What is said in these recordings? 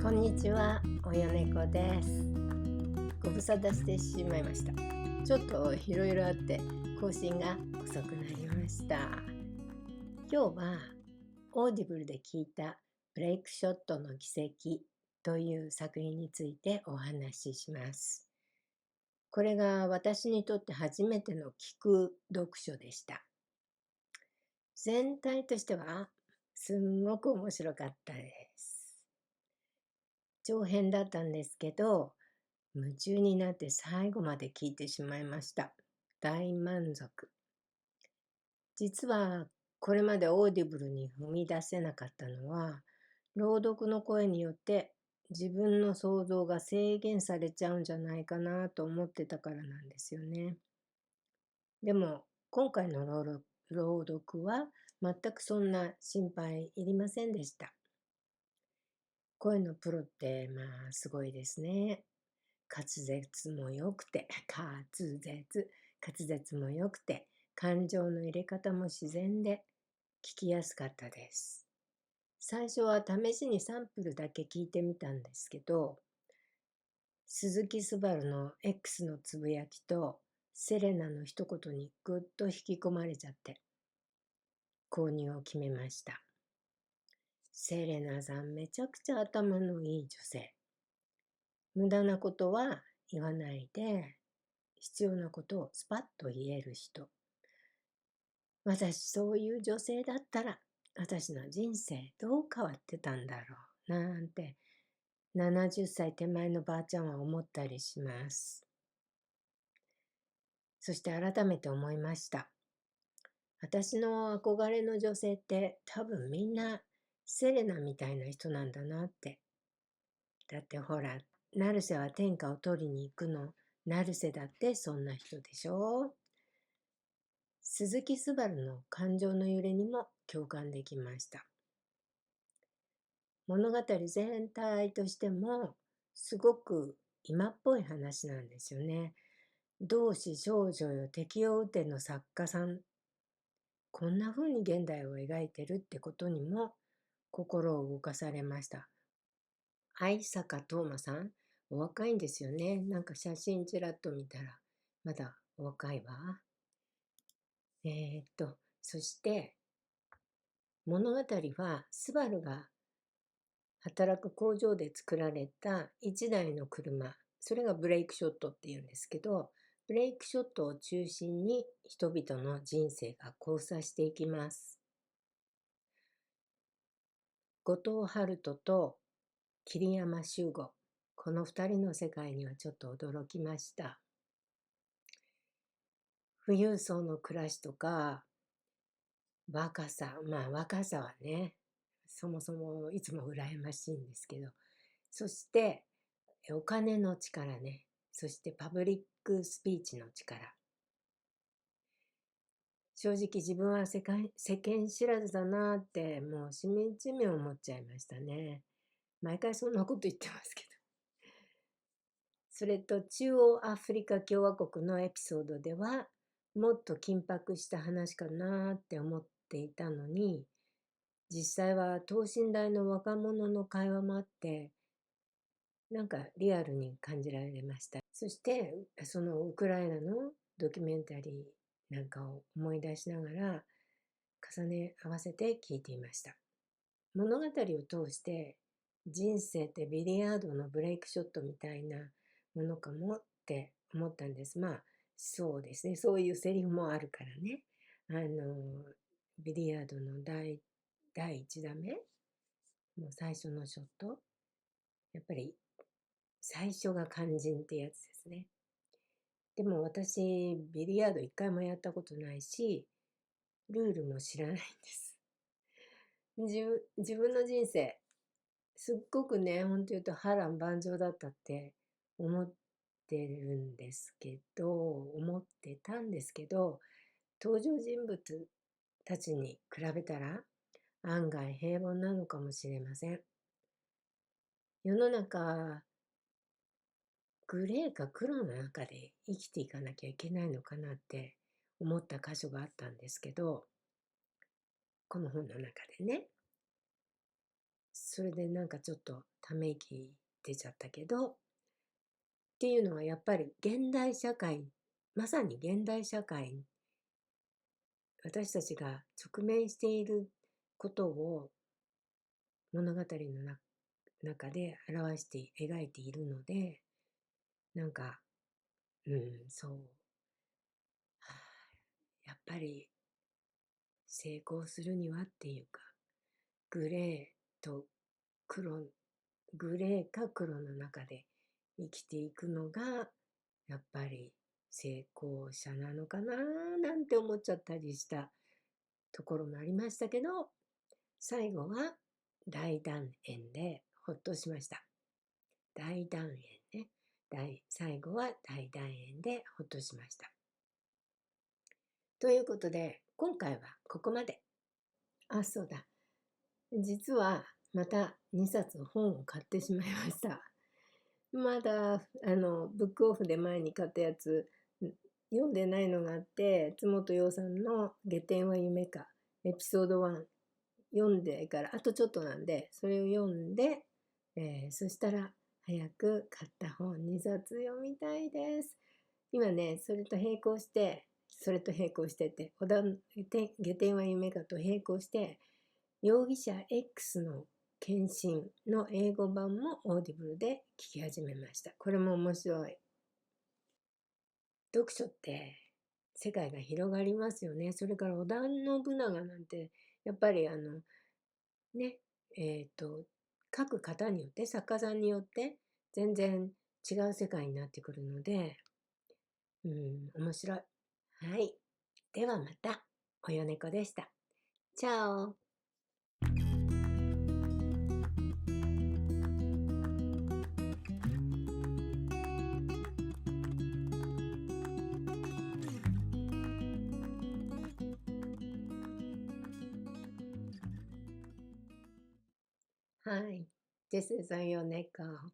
こんにちは、およねこです。ご無沙汰してしまいました。ちょっといろいろあって更新が遅くなりました。今日はオーディブルで聞いたブレイクショットの軌跡という作品についてお話しします。これが私にとって初めての聞く読書でした。全体としてはすんごく面白かったです。長編だったんですけど、夢中になって最後まで聞いてしまいました。大満足。実はこれまでオーディブルに踏み出せなかったのは、朗読の声によって自分の想像が制限されちゃうんじゃないかなと思ってたからなんですよね。でも今回の朗読は全くそんな心配いりませんでした。声のプロってすごいですね。滑舌も良くて、滑舌も良くて、感情の入れ方も自然で聞きやすかったです。最初は試しにサンプルだけ聞いてみたんですけど、鈴木スバルの X のつぶやきとセレナの一言にぐっと引き込まれちゃって購入を決めました。セレナさんめちゃくちゃ頭のいい女性。無駄なことは言わないで、必要なことをスパッと言える人。私そういう女性だったら私の人生どう変わってたんだろうなんて70歳手前のばあちゃんは思ったりします。そして改めて思いました。私の憧れの女性って多分みんなセレナみたいな人なんだなって。だってほら、成瀬は天下を取りに行くの。成瀬だってそんな人でしょ。鈴木スバルの感情の揺れにも共感できました。物語全体としてもすごく今っぽい話なんですよね。同志少女よ敵を撃ての作家さん、こんな風に現代を描いてるってことにも心を動かされました。相坂冬馬さん、お若いんですよね。なんか写真ちらっと見たらまだお若いわ。そして物語はスバルが働く工場で作られた一台の車、それがブレイクショットっていうんですけど、ブレイクショットを中心に人々の人生が交差していきます。後藤春人と桐山修吾、この2人の世界にはちょっと驚きました。富裕層の暮らしとか若さ、若さはね、そもそもいつも羨ましいんですけど、そしてお金の力ね、そしてパブリックスピーチの力。正直自分は世間知らずだなってもうしみじみ思っちゃいましたね。毎回そんなこと言ってますけど。それと中央アフリカ共和国のエピソードではもっと緊迫した話かなって思っていたのに、実際は等身大の若者の会話もあってなんかリアルに感じられました。そしてそのウクライナのドキュメンタリーなんかを思い出しながら重ね合わせて聞いていました。物語を通して人生ってビリヤードのブレイクショットみたいなものかもって思ったんです。そうですね、そういうセリフもあるからね。ビリヤードの第1打目、もう最初のショット、やっぱり最初が肝心ってやつですね。でも私ビリヤード一回もやったことないしルールも知らないんです。自分の人生すっごくね、本当言うと波乱万丈だったって思ってたんですけど、登場人物たちに比べたら案外平凡なのかもしれません。世の中グレーか黒の中で生きていかなきゃいけないのかなって思った箇所があったんですけど、この本の中でね。それでなんかちょっとため息出ちゃったけど、っていうのはやっぱり現代社会、まさに現代社会、私たちが直面していることを物語の中で表して描いているので、なんか、そう。やっぱり成功するにはっていうか、グレーと黒、グレーか黒の中で生きていくのが、やっぱり成功者なのかななんて思っちゃったりしたところもありましたけど、最後は大団円でほっとしました。大団円ね。最後は大団円でほっとしました。ということで、今回はここまで。そうだ。実はまた2冊本を買ってしまいました。まだブックオフで前に買ったやつ読んでないのがあって、津本洋さんの下典は夢かエピソード1読んでからあとちょっとなんで、それを読んで、そしたら早く買った本2冊読みたいです。今ね、それと並行してって下典は夢かと並行して容疑者 X の献身の英語版もオーディブルで聞き始めました。これも面白い。読書って世界が広がりますよね。それから織田信長なんてやっぱりね、書く方によって作家さんによって全然違う世界になってくるので、面白い。はい。ではまた、およねこでした。チャオ。Hi, this is Ayoneko.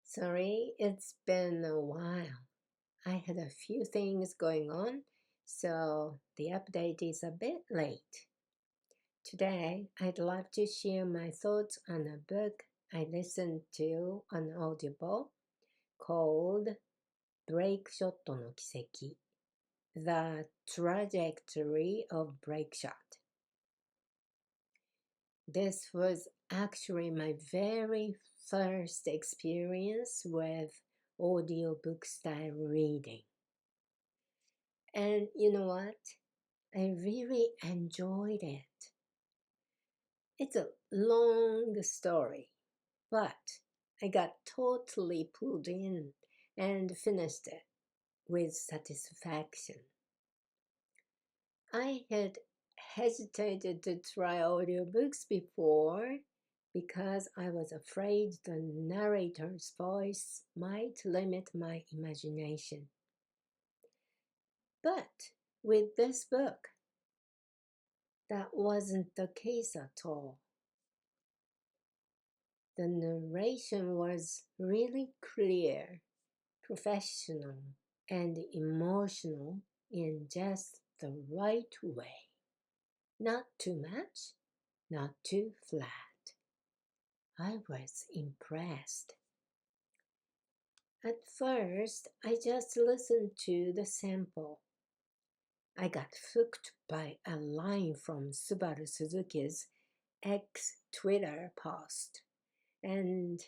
Sorry, it's been a while. I had a few things going on, so the update is a bit late. Today, I'd love to share my thoughts on a book I listened to on Audible called ブレイクショットの軌跡 The Trajectory of Break Shot. This was actually my very first experience with audiobook style reading. And you know what? I really enjoyed it. It's a long story, but I got totally pulled in and finished it with satisfaction. I had hesitated to try audiobooks before because I was afraid the narrator's voice might limit my imagination. But with this book, that wasn't the case at all. The narration was really clear, professional, and emotional in just the right way. Not too much, not too flat. I was impressed. At first, I just listened to the sample. I got hooked by a line from Subaru Suzuki's X Twitter post and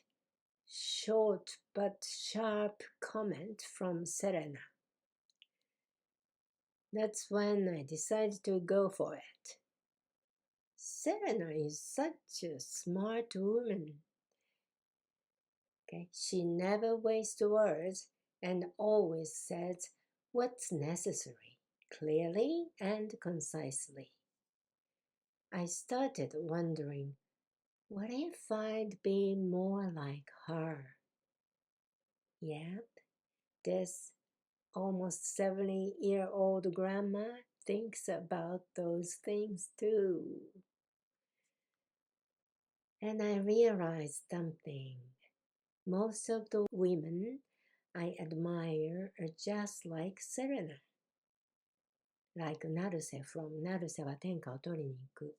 short but sharp comment from Serena. That's when I decided to go for it. Serena is such a smart woman. Okay, she never wastes words and always says what's necessary, clearly and concisely. I started wondering, what if I'd be more like her? Yep, this almost 70-year-old grandma thinks about those things too. And I realized something. Most of the women I admire are just like Serena. Like Naruse from 成瀬は天下を取りに行く.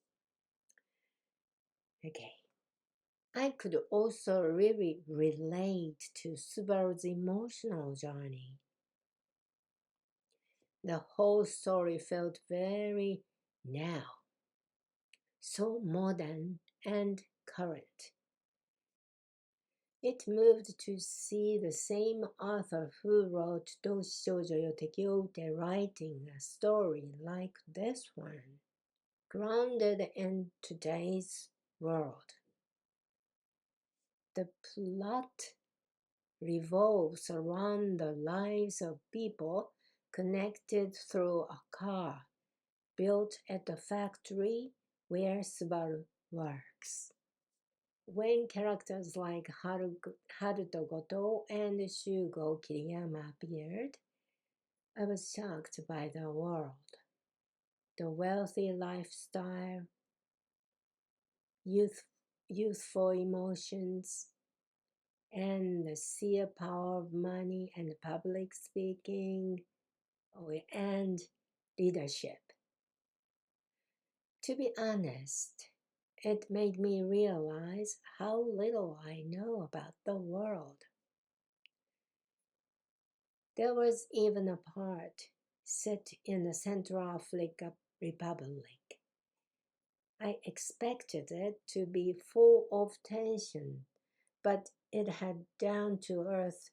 Okay. I could also really relate to Subaru's emotional journey. The whole story felt very now, so modern and current. It moved to see the same author who wrote と少女よ敵を撃て writing a story like this one, grounded in today's world. The plot revolves around the lives of people connected through a car built at the factory where Subaru works. When characters like Haruto Goto and Shugo Kiriyama appeared, I was shocked by the world, the wealthy lifestyle, youthful emotions, and the sheer power of money and public speaking and leadership. To be honest, it made me realize how little I know about the world. There was even a part set in the Central African Republic. I expected it to be full of tension, but it had down-to-earth,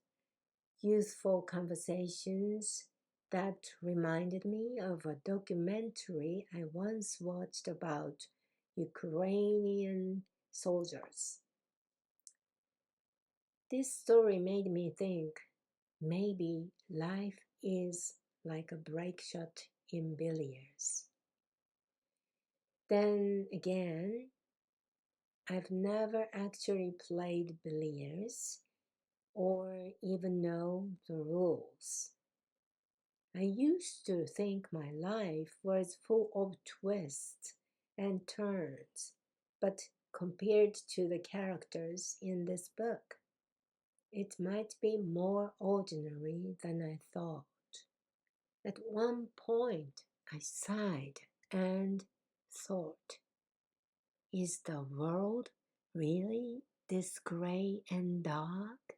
youthful conversations that reminded me of a documentary I once watched about Ukrainian soldiers. This story made me think maybe life is like a break shot in billiards. Then again, I've never actually played billiards or even know the rules. I used to think my life was full of twists and turns, but compared to the characters in this book, it might be more ordinary than I thought. At one point, I sighed and thought, is the world really this gray and dark?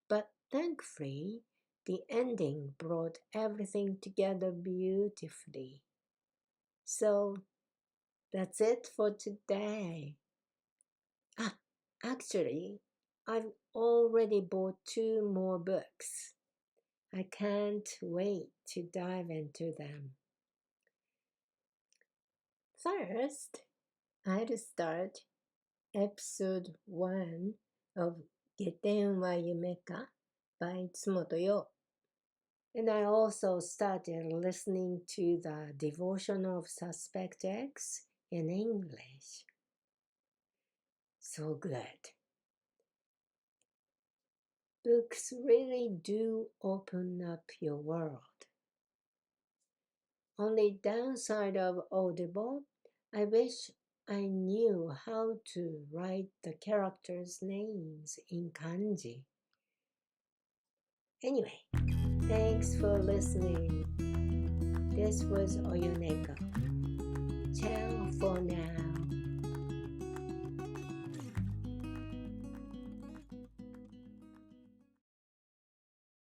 But thankfully, the ending brought everything together beautifully. So, that's it for today. Actually, I've already bought 2 more books. I can't wait to dive into them. First, I'll start episode 1 of 下点は夢か by 津本陽. And I also started listening to the Devotion of Suspect X in English. So good. Books really do open up your world. Only downside of Audible, I wish I knew how to write the characters' names in kanji. Anyway, thanks for listening. This was Oyoneko. Ciao for now.